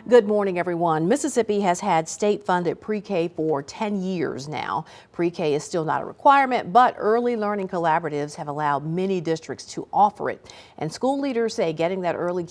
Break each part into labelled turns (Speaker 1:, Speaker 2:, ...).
Speaker 1: Good morning, everyone. Mississippi has had state-funded pre-K for 10 years now. Pre-K is still not a requirement, but early learning collaboratives have allowed many districts to offer it. And school leaders say getting that early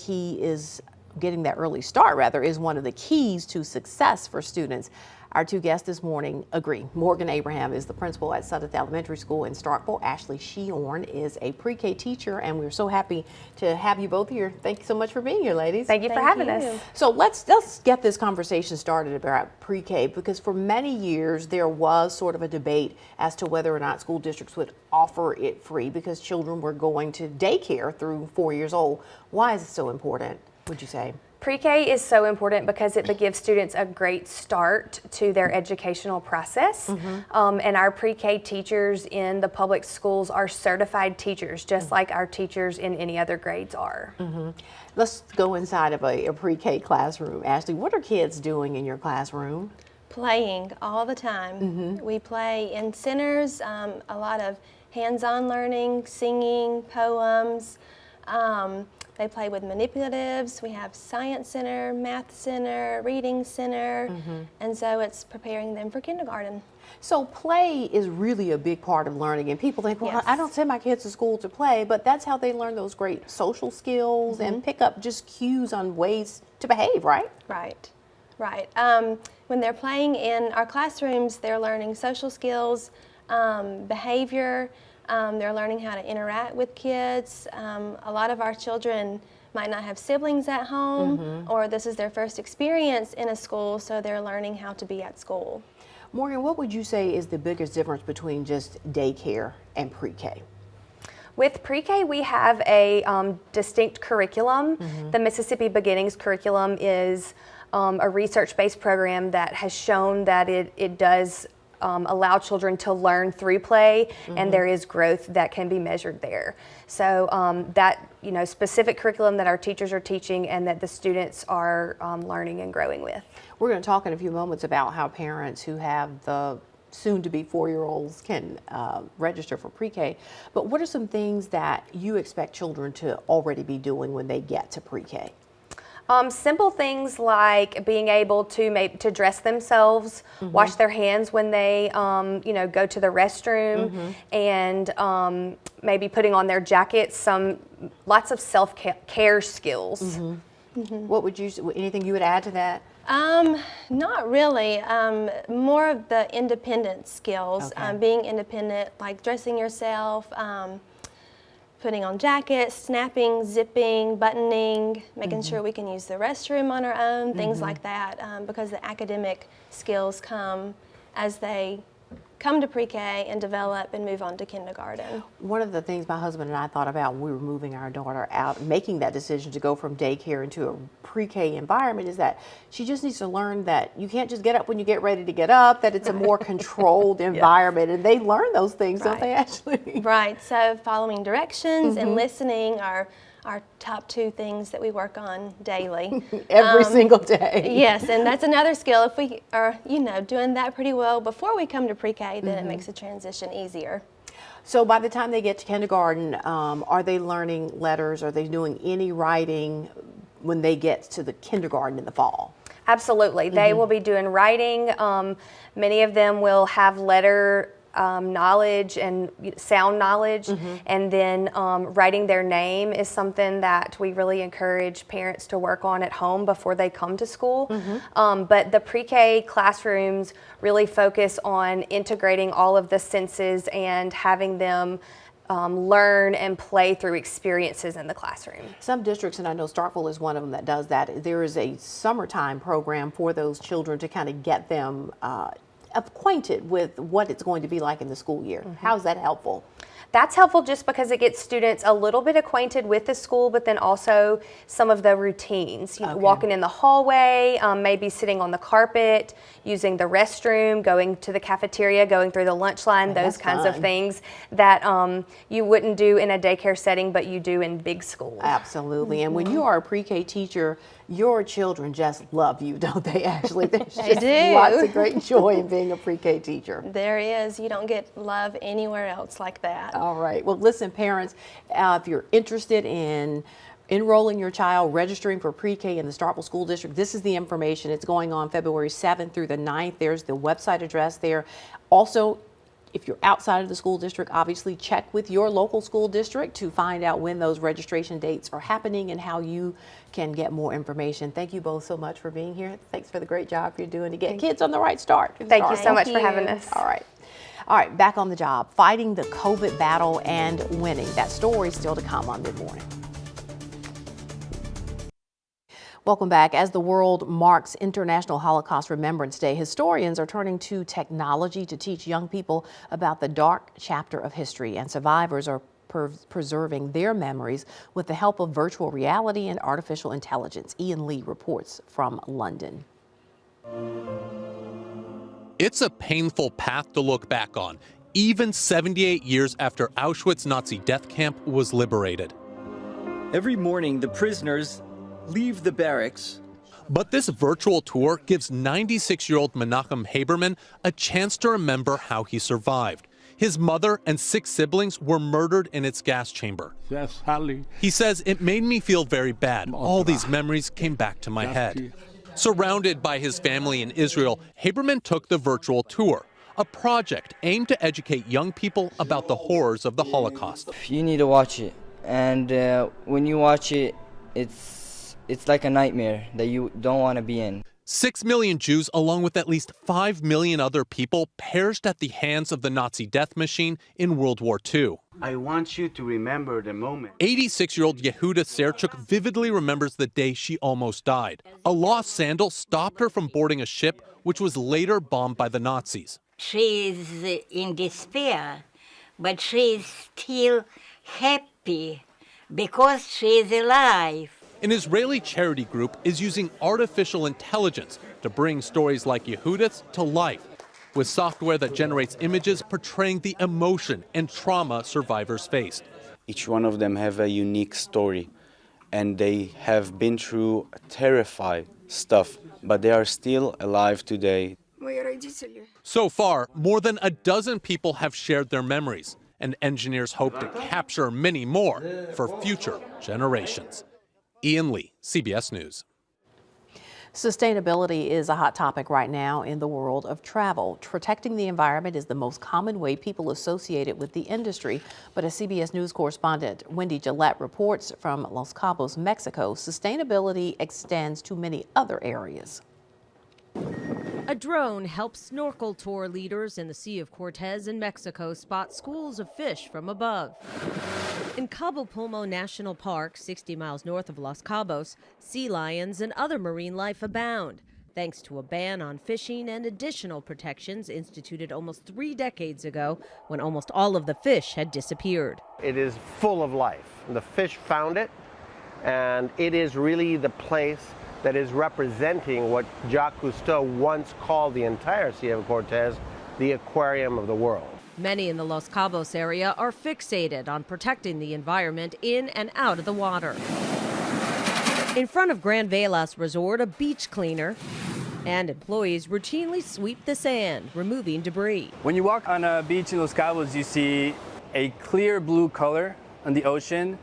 Speaker 1: start is one of the keys to success for students. Our two guests this morning agree. Morgan Abraham is the principal at Sudeth Elementary School in Starkville. Ashley Sheorn is a pre-K teacher, and we're so happy to have you both here. Thank you so much for being here, ladies.
Speaker 2: Thank you for having us.
Speaker 1: So let's get this conversation started about pre-K, because for many years there was sort of a debate as to whether or not school districts would offer it free because children were going to daycare through 4 years old. Why is it so important, would you say?
Speaker 2: Pre-K is so important because it gives students a great start to their educational process. And our pre-K teachers in the public schools are certified teachers, just like our teachers in any other grades are.
Speaker 1: Let's go inside of a pre-K classroom. Ashley, what are kids doing in your classroom?
Speaker 3: Playing all the time. We play in centers, a lot of hands-on learning, singing, poems. They play with manipulatives. We have science center, math center, reading center, and so it's preparing them for kindergarten.
Speaker 1: So play is really a big part of learning, and people think, well,
Speaker 3: Yes.
Speaker 1: I don't send my kids to school to play, but that's how they learn those great social skills and pick up just cues on ways to behave, right?
Speaker 3: Right. When they're playing in our classrooms, they're learning social skills, behavior. They're learning how to interact with kids. A lot of our children might not have siblings at home, or this is their first experience in a school, so they're learning how to be at school.
Speaker 1: Morgan, what would you say is the biggest difference between just daycare and pre-K?
Speaker 2: With pre-K, we have a distinct curriculum. The Mississippi Beginnings curriculum is a research-based program that has shown that it does allow children to learn through play, and there is growth that can be measured there. So that specific curriculum that our teachers are teaching and that the students are learning and growing with.
Speaker 1: We're going to talk in a few moments about how parents who have the soon-to-be 4-year-olds can register for pre-K. But what are some things that you expect children to already be doing when they get to pre-K?
Speaker 2: Simple things like being able to dress themselves, wash their hands when they go to the restroom, and maybe putting on their jackets. Lots of self-care skills.
Speaker 1: What would anything you would add to that?
Speaker 3: Not really. More of the independent skills, being independent, like dressing yourself, putting on jackets, snapping, zipping, buttoning, making sure we can use the restroom on our own, things like that, because the academic skills come as they come to pre-K and develop and move on to kindergarten.
Speaker 1: One of the things my husband and I thought about when we were moving our daughter out, making that decision to go from daycare into a pre-K environment, is that she just needs to learn that you can't just get up when you get ready to get up, that it's a more controlled environment, and they learn those things, don't they, Ashley?
Speaker 3: Right, so following directions and listening are our top two things that we work on daily.
Speaker 1: Every single day.
Speaker 3: Yes, and that's another skill. If we are, doing that pretty well before we come to pre-K, then it makes the transition easier.
Speaker 1: So by the time they get to kindergarten, are they learning letters? Are they doing any writing when they get to the kindergarten in the fall?
Speaker 2: Absolutely. They will be doing writing. Many of them will have letter knowledge and sound knowledge, and then writing their name is something that we really encourage parents to work on at home before they come to school. But the pre-K classrooms really focus on integrating all of the senses and having them learn and play through experiences in the classroom.
Speaker 1: Some districts, and I know Starkville is one of them that does that, there is a summertime program for those children to kind of get them acquainted with what it's going to be like in the school year. How's that helpful?
Speaker 2: That's helpful just because it gets students a little bit acquainted with the school, but then also some of the routines. Walking in the hallway, maybe sitting on the carpet, using the restroom, going to the cafeteria, going through the lunch line, those kinds of things that you wouldn't do in a daycare setting, but you do in big schools.
Speaker 1: Absolutely. And when you are a pre-K teacher, your children just love you, don't they, Ashley? There's
Speaker 3: They do.
Speaker 1: Lots of great joy in being a pre-K teacher.
Speaker 3: There is. You don't get love anywhere else like that.
Speaker 1: All right. Well, listen, parents, if you're interested in enrolling your child, registering for pre-K in the Starkville School District. This is the information. It's going on February 7th through the 9th. There's the website address there. Also, if you're outside of the school district, obviously check with your local school district to find out when those registration dates are happening and how you can get more information. Thank you both so much for being here. Thanks for the great job you're doing to get kids on the right start.
Speaker 2: Thank you so much for having us.
Speaker 1: All right. All right, back on the job, fighting the COVID battle and winning. That story is still to come on Mid Morning. Welcome back. As the world marks International Holocaust Remembrance Day, historians are turning to technology to teach young people about the dark chapter of history, and survivors are preserving their memories with the help of virtual reality and artificial intelligence. Ian Lee reports from London.
Speaker 4: It's a painful path to look back on, even 78 years after Auschwitz Nazi death camp was liberated.
Speaker 5: Every morning, the prisoners leave the barracks.
Speaker 4: But this virtual tour gives 96-year-old Menachem Haberman a chance to remember how he survived. His mother and 6 siblings were murdered in its gas chamber. He says, "It made me feel very bad. All these memories came back to my head." Surrounded by his family in Israel, Haberman took the virtual tour, a project aimed to educate young people about the horrors of the Holocaust.
Speaker 6: You need to watch it, and when you watch it, it's like a nightmare that you don't want to be in.
Speaker 4: 6 million Jews, along with at least 5 million other people, perished at the hands of the Nazi death machine in World War II.
Speaker 7: I want you to remember the moment.
Speaker 4: 86-year-old Yehuda Serchuk vividly remembers the day she almost died. A lost sandal stopped her from boarding a ship, which was later bombed by the Nazis.
Speaker 8: She is in despair, but she is still happy because she is alive.
Speaker 4: An Israeli charity group is using artificial intelligence to bring stories like Yehuda's to life, with software that generates images portraying the emotion and trauma survivors faced.
Speaker 7: Each one of them have a unique story, and they have been through terrifying stuff, but they are still alive today.
Speaker 4: So far, more than a dozen people have shared their memories, and engineers hope to capture many more for future generations. Ian Lee, CBS News.
Speaker 1: Sustainability is a hot topic right now in the world of travel. Protecting the environment is the most common way people associate it with the industry. But as CBS News correspondent Wendy Gillette reports from Los Cabos, Mexico, sustainability extends to many other areas.
Speaker 9: A drone helps snorkel tour leaders in the Sea of Cortez in Mexico spot schools of fish from above. In Cabo Pulmo National Park, 60 miles north of Los Cabos, sea lions and other marine life abound, thanks to a ban on fishing and additional protections instituted almost 3 decades ago when almost all of the fish had disappeared.
Speaker 10: It is full of life. The fish found it, and it is really the place that is representing what Jacques Cousteau once called the entire Sea of Cortez the aquarium of the world.
Speaker 9: Many in the Los Cabos area are fixated on protecting the environment in and out of the water. In front of Grand Velas Resort, a beach cleaner and employees routinely sweep the sand, removing debris.
Speaker 11: When you walk on a beach in Los Cabos, you see a clear blue color on the ocean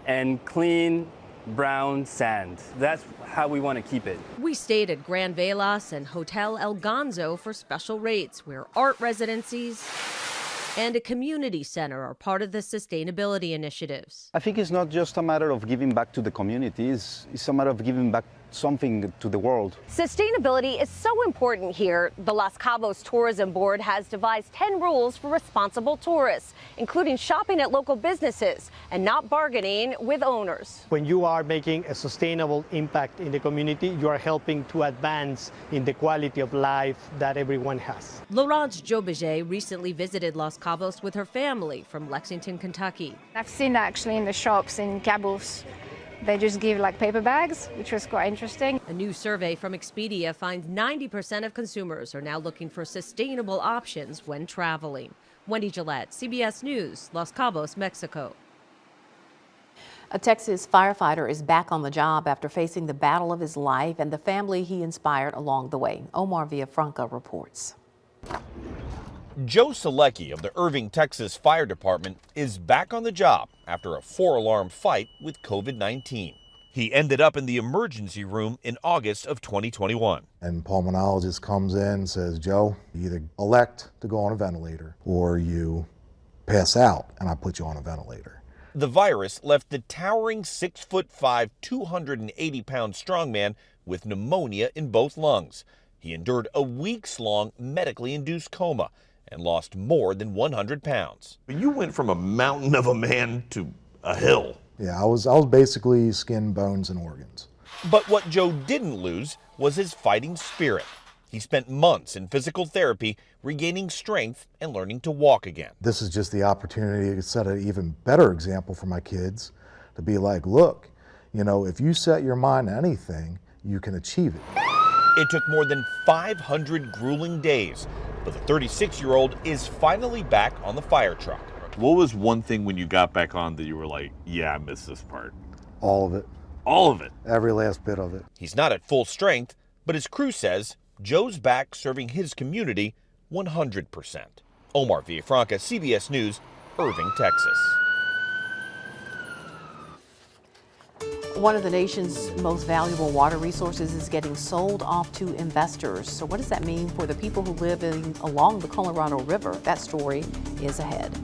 Speaker 11: and clean brown sand. That's how we want to keep it.
Speaker 9: We stayed at Grand Velas and Hotel El Ganzo for special rates, where art residencies and a community center are part of the sustainability initiatives.
Speaker 12: I think it's not just a matter of giving back to the community, it's a matter of giving back something to the world.
Speaker 13: Sustainability is so important here. The Los Cabos Tourism Board has devised 10 rules for responsible tourists, including shopping at local businesses and not bargaining with owners.
Speaker 14: When you are making a sustainable impact in the community, you are helping to advance in the quality of life that everyone has.
Speaker 9: Laurence Jobaget recently visited Los Cabos with her family from Lexington, Kentucky.
Speaker 15: I've seen that actually in the shops in Cabos. They just give like paper bags, which was quite interesting.
Speaker 9: A new survey from Expedia finds 90% of consumers are now looking for sustainable options when traveling. Wendy Gillette, CBS News, Los Cabos, Mexico.
Speaker 1: A Texas firefighter is back on the job after facing the battle of his life and the family he inspired along the way. Omar Villafranca reports.
Speaker 16: Joe Selecki of the Irving, Texas Fire Department is back on the job after a 4-alarm fight with COVID-19. He ended up in the emergency room in August of 2021.
Speaker 17: And pulmonologist comes in and says, Joe, you either elect to go on a ventilator or you pass out and I put you on a ventilator.
Speaker 16: The virus left the towering 6'5", 280-pound strongman with pneumonia in both lungs. He endured a weeks-long medically induced coma and lost more than 100 pounds.
Speaker 18: You went from a mountain of a man to a hill.
Speaker 17: Yeah, I was basically skin, bones, and organs.
Speaker 16: But what Joe didn't lose was his fighting spirit. He spent months in physical therapy, regaining strength and learning to walk again.
Speaker 17: This is just the opportunity to set an even better example for my kids, to be like, look, you know, if you set your mind to anything, you can achieve it.
Speaker 16: It took more than 500 grueling days, but the 36-year-old is finally back on the fire truck.
Speaker 18: What was one thing when you got back on that you were like, yeah, I missed this part?
Speaker 17: All of it.
Speaker 18: All of it?
Speaker 17: Every last bit of it.
Speaker 16: He's not at full strength, but his crew says Joe's back serving his community 100%. Omar Villafranca, CBS News, Irving, Texas.
Speaker 1: One of the nation's most valuable water resources is getting sold off to investors. So what does that mean for the people who live along the Colorado River? That story is ahead.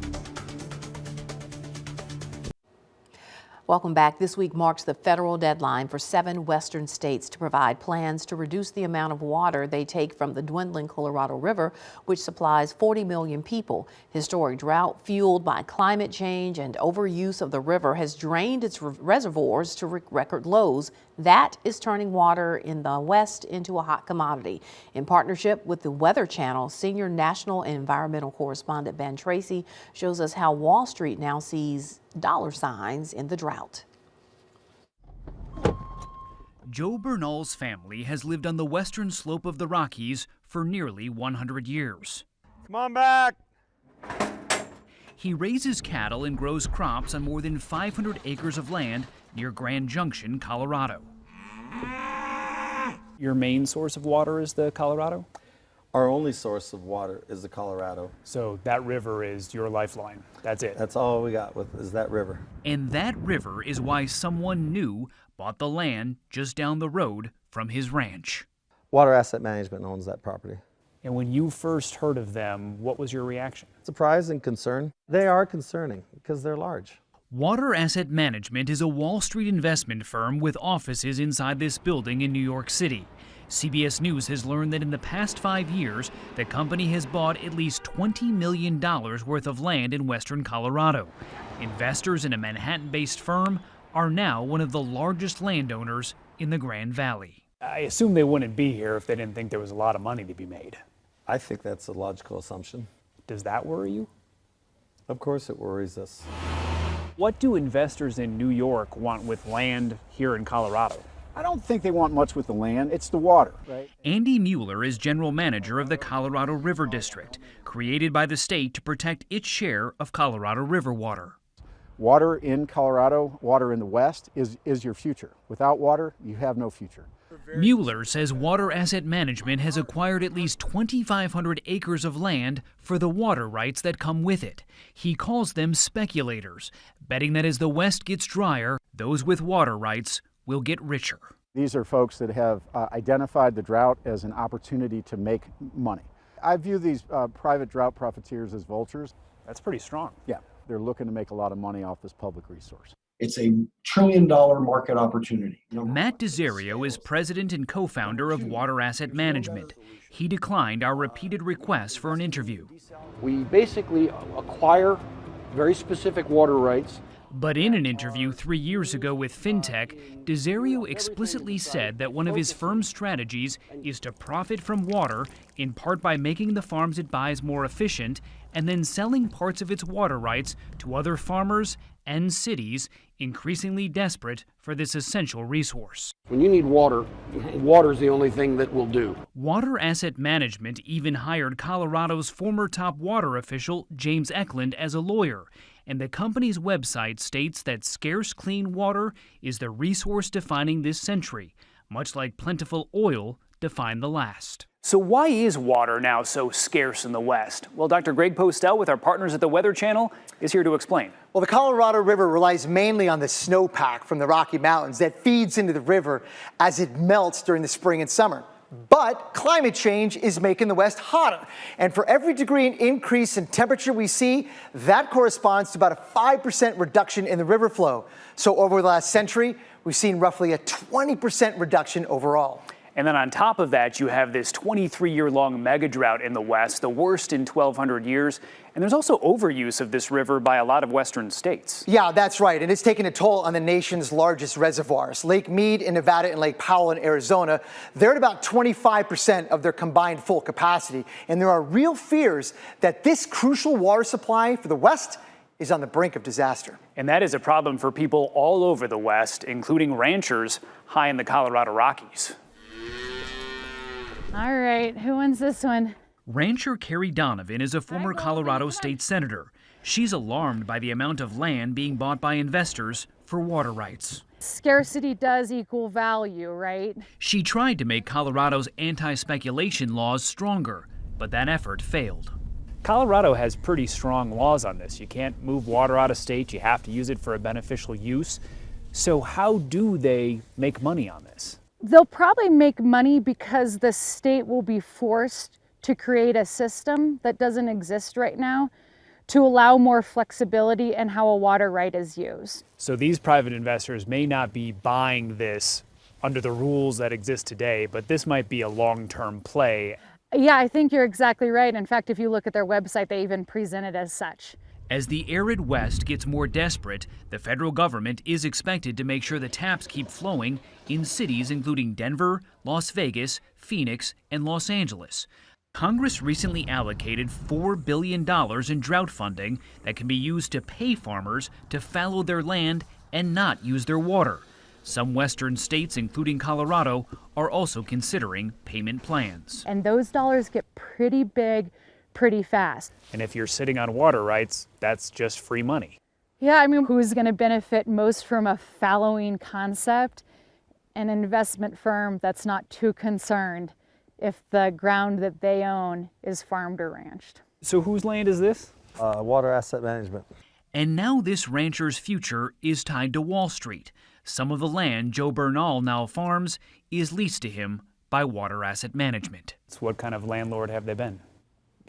Speaker 1: Welcome back. This week marks the federal deadline for 7 western states to provide plans to reduce the amount of water they take from the dwindling Colorado River, which supplies 40 million people. Historic drought fueled by climate change and overuse of the river has drained its reservoirs to record lows. That is turning water in the West into a hot commodity. In partnership with the Weather Channel, senior national and environmental correspondent Ben Tracy shows us how Wall Street now sees dollar signs in the drought.
Speaker 19: Joe Bernal's family has lived on the western slope of the Rockies for nearly 100 years.
Speaker 20: Come on back.
Speaker 19: He raises cattle and grows crops on more than 500 acres of land near Grand Junction, Colorado.
Speaker 21: Your main source of water is the Colorado?
Speaker 22: Our only source of water is the Colorado.
Speaker 21: So that river is your lifeline. That's it.
Speaker 22: That's all we got is that river.
Speaker 19: And that river is why someone new bought the land just down the road from his ranch.
Speaker 22: Water Asset Management owns that property.
Speaker 21: And when you first heard of them, what was your reaction?
Speaker 22: Surprise and concern. They are concerning because they're large.
Speaker 19: Water Asset Management is a Wall Street investment firm with offices inside this building in New York City. CBS News has learned that in the past 5 years, the company has bought at least $20 million worth of land in western Colorado. Investors in a Manhattan-based firm are now one of the largest landowners in the Grand Valley.
Speaker 21: I assume they wouldn't be here if they didn't think there was a lot of money to be made.
Speaker 22: I think that's a logical assumption.
Speaker 21: Does that worry you?
Speaker 22: Of course it worries us.
Speaker 21: What do investors in New York want with land here in Colorado?
Speaker 23: I don't think they want much with the land. It's the water, right?
Speaker 19: Andy Mueller is general manager of the Colorado River District, created by the state to protect its share of Colorado River water.
Speaker 23: Water in Colorado, water in the West is your future. Without water, you have no future.
Speaker 19: Mueller says Water Asset Management has acquired at least 2,500 acres of land for the water rights that come with it. He calls them speculators, betting that as the West gets drier, those with water rights will get richer.
Speaker 23: These are folks that have identified the drought as an opportunity to make money. I view these private drought profiteers as vultures.
Speaker 21: That's pretty strong.
Speaker 23: Yeah, they're looking to make a lot of money off this public resource.
Speaker 24: It's a $1 trillion market opportunity.
Speaker 19: Matt Desario is president and co-founder of Water Asset Management. He declined our repeated requests for an interview.
Speaker 23: We basically acquire very specific water rights.
Speaker 19: But in an interview 3 years ago with FinTech, Desario explicitly said that one of his firm's strategies is to profit from water, in part by making the farms it buys more efficient, and then selling parts of its water rights to other farmers and cities increasingly desperate for this essential resource.
Speaker 23: When you need water, water's the only thing that will do.
Speaker 19: Water Asset Management even hired Colorado's former top water official, James Eklund, as a lawyer. And the company's website states that scarce clean water is the resource defining this century, much like plentiful oil defined the last.
Speaker 21: So why is water now so scarce in the West? Well, Dr. Greg Postel with our partners at the Weather Channel is here to explain.
Speaker 2: Well, the Colorado River relies mainly on the snowpack from the Rocky Mountains that feeds into the river as it melts during the spring and summer. But climate change is making the West hotter. And for every degree increase in temperature we see, that corresponds to about a 5% reduction in the river flow. So over the last century, we've seen roughly a 20% reduction overall.
Speaker 21: And then on top of that, you have this 23-year-long mega drought in the West, the worst in 1,200 years. And there's also overuse of this river by a lot of Western states.
Speaker 2: Yeah, that's right. And it's taken a toll on the nation's largest reservoirs. Lake Mead in Nevada and Lake Powell in Arizona, they're at about 25% of their combined full capacity. And there are real fears that this crucial water supply for the West is on the brink of disaster.
Speaker 21: And that is a problem for people all over the West, including ranchers high in the Colorado Rockies.
Speaker 3: All right, who wins this one?
Speaker 19: Rancher Carrie Donovan is a former Colorado state senator. She's alarmed by the amount of land being bought by investors for water rights.
Speaker 3: Scarcity does equal value, right?
Speaker 19: She tried to make Colorado's anti-speculation laws stronger, but that effort failed.
Speaker 21: Colorado has pretty strong laws on this. You can't move water out of state. You have to use it for a beneficial use. So how do they make money on this?
Speaker 3: They'll probably make money because the state will be forced to create a system that doesn't exist right now to allow more flexibility in how a water right is used.
Speaker 21: So these private investors may not be buying this under the rules that exist today, but this might be a long-term play.
Speaker 3: Yeah, I think you're exactly right. In fact, if you look at their website, they even present it as such.
Speaker 19: As the arid West gets more desperate, the federal government is expected to make sure the taps keep flowing in cities including Denver, Las Vegas, Phoenix, and Los Angeles. Congress recently allocated $4 billion in drought funding that can be used to pay farmers to fallow their land and not use their water. Some western states, including Colorado, are also considering payment plans.
Speaker 3: And those dollars get pretty big pretty fast.
Speaker 21: And if you're sitting on water rights, that's just free money.
Speaker 3: Yeah, I mean, who's going to benefit most from a fallowing concept? An investment firm that's not too concerned if the ground that they own is farmed or ranched.
Speaker 21: So whose land is this?
Speaker 22: Water Asset Management.
Speaker 19: And now this rancher's future is tied to Wall Street. Some of the land Joe Bernal now farms is leased to him by Water Asset Management.
Speaker 21: So what kind of landlord have they been?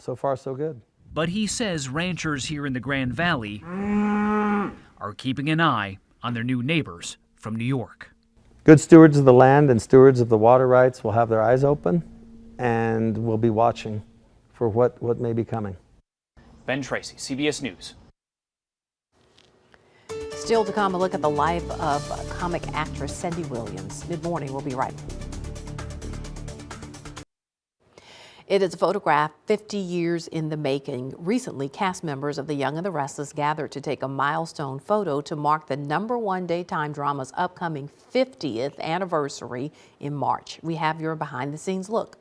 Speaker 22: So far, so good.
Speaker 19: But he says ranchers here in the Grand Valley are keeping an eye on their new neighbors from New York.
Speaker 22: Good stewards of the land and stewards of the water rights will have their eyes open and will be watching for what may be coming.
Speaker 21: Ben Tracy, CBS News.
Speaker 1: Still to come, a look at the life of comic actress Cindy Williams. Mid-morning, we'll be right back. It is a photograph 50 years in the making. Recently, cast members of The Young and the Restless gathered to take a milestone photo to mark the #1 daytime drama's upcoming 50th anniversary in March. We have your behind-the-scenes look.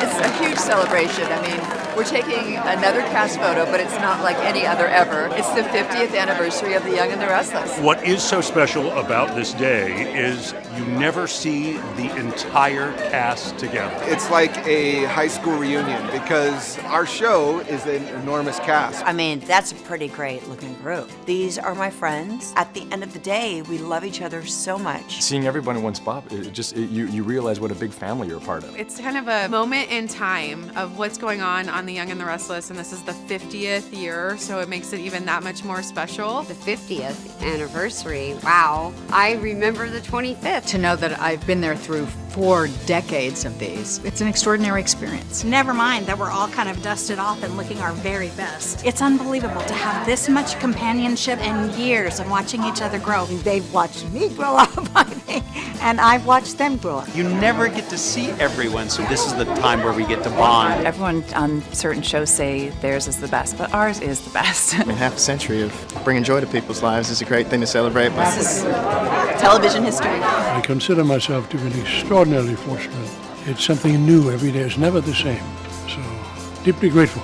Speaker 5: It's a huge celebration. I mean, we're taking another cast photo, but it's not like any other ever. It's the 50th anniversary of The Young and the Restless.
Speaker 20: What is so special about this day is you never see the entire cast together.
Speaker 25: It's like a high school reunion because our show is an enormous cast.
Speaker 26: I mean, that's a pretty great looking group. These are my friends. At the end of the day, we love each other so much.
Speaker 27: Seeing everybody in one spot, you realize what a big family you're a part of.
Speaker 28: It's kind of a moment in time of what's going on The Young and the Restless, and this is the 50th year, so it makes it even that much more special.
Speaker 29: The 50th anniversary, wow. I remember the 25th.
Speaker 30: To know that I've been there through 4 decades of these, it's an extraordinary experience.
Speaker 31: Never mind that we're all kind of dusted off and looking our very best. It's unbelievable to have this much companionship and years of watching each other grow.
Speaker 32: They've watched me grow up, I think, and I've watched them grow up.
Speaker 33: You never get to see everyone, so this is the time where we get to bond.
Speaker 34: Everyone on certain shows say theirs is the best, but ours is the best.
Speaker 35: I mean, half a century of bringing joy to people's lives is a great thing to celebrate.
Speaker 34: This is television history.
Speaker 36: I consider myself to be extraordinarily fortunate. It's something new every day. It's never the same. So, deeply grateful.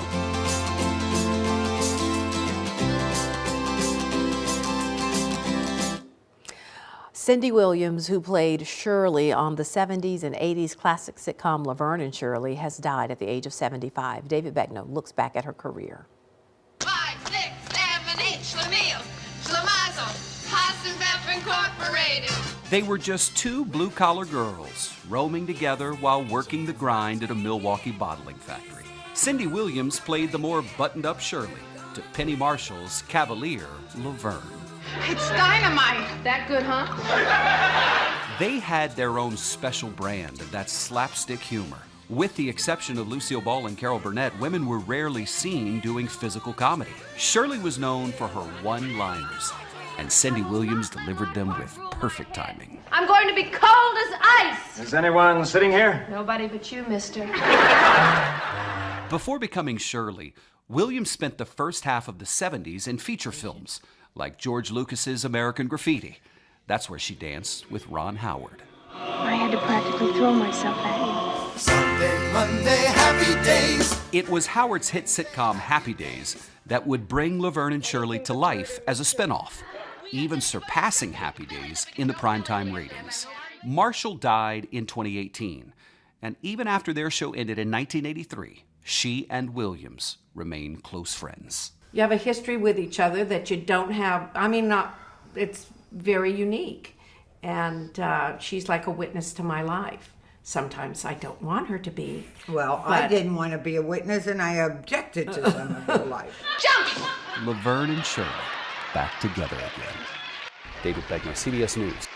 Speaker 1: Cindy Williams, who played Shirley on the 70s and 80s classic sitcom Laverne and Shirley, has died at the age of 75. David Beckno looks back at her career.
Speaker 4: 5, 6, 7, 8, Schlemiel, Schlemazel, Hassenpfeffer Incorporated.
Speaker 33: They were just two blue-collar girls roaming together while working the grind at a Milwaukee bottling factory. Cindy Williams played the more buttoned-up Shirley to Penny Marshall's cavalier Laverne.
Speaker 4: It's dynamite. That good, huh?
Speaker 33: They had their own special brand of that slapstick humor. With the exception of Lucille Ball and Carol Burnett, women were rarely seen doing physical comedy. Shirley was known for her one-liners, and Cindy Williams delivered them with perfect timing.
Speaker 4: I'm going to be cold as ice.
Speaker 6: Is anyone sitting here?
Speaker 4: Nobody but you, mister.
Speaker 33: Before becoming Shirley, Williams spent the first half of the 70s in feature films, like George Lucas's American Graffiti. That's where she danced with Ron Howard.
Speaker 4: I had to practically throw myself at you.
Speaker 7: Sunday, Monday, happy days.
Speaker 33: It was Howard's hit sitcom Happy Days that would bring Laverne and Shirley to life as a spinoff, even surpassing Happy Days in the primetime ratings. Marshall died in 2018, and even after their show ended in 1983, she and Williams remain close friends.
Speaker 8: You have a history with each other that you don't have. I mean, it's very unique. And she's like a witness to my life. Sometimes I don't want her to be.
Speaker 9: Well, I didn't want to be a witness, and I objected to some of your life.
Speaker 4: Jump!
Speaker 33: Laverne and Shirley back together again.
Speaker 10: David Beckno, CBS News.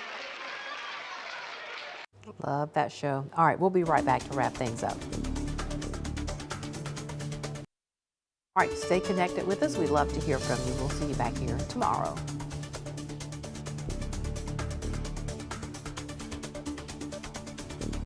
Speaker 1: Love that show. All right, we'll be right back to wrap things up. All right, stay connected with us. We'd love to hear from you. We'll see you back here tomorrow.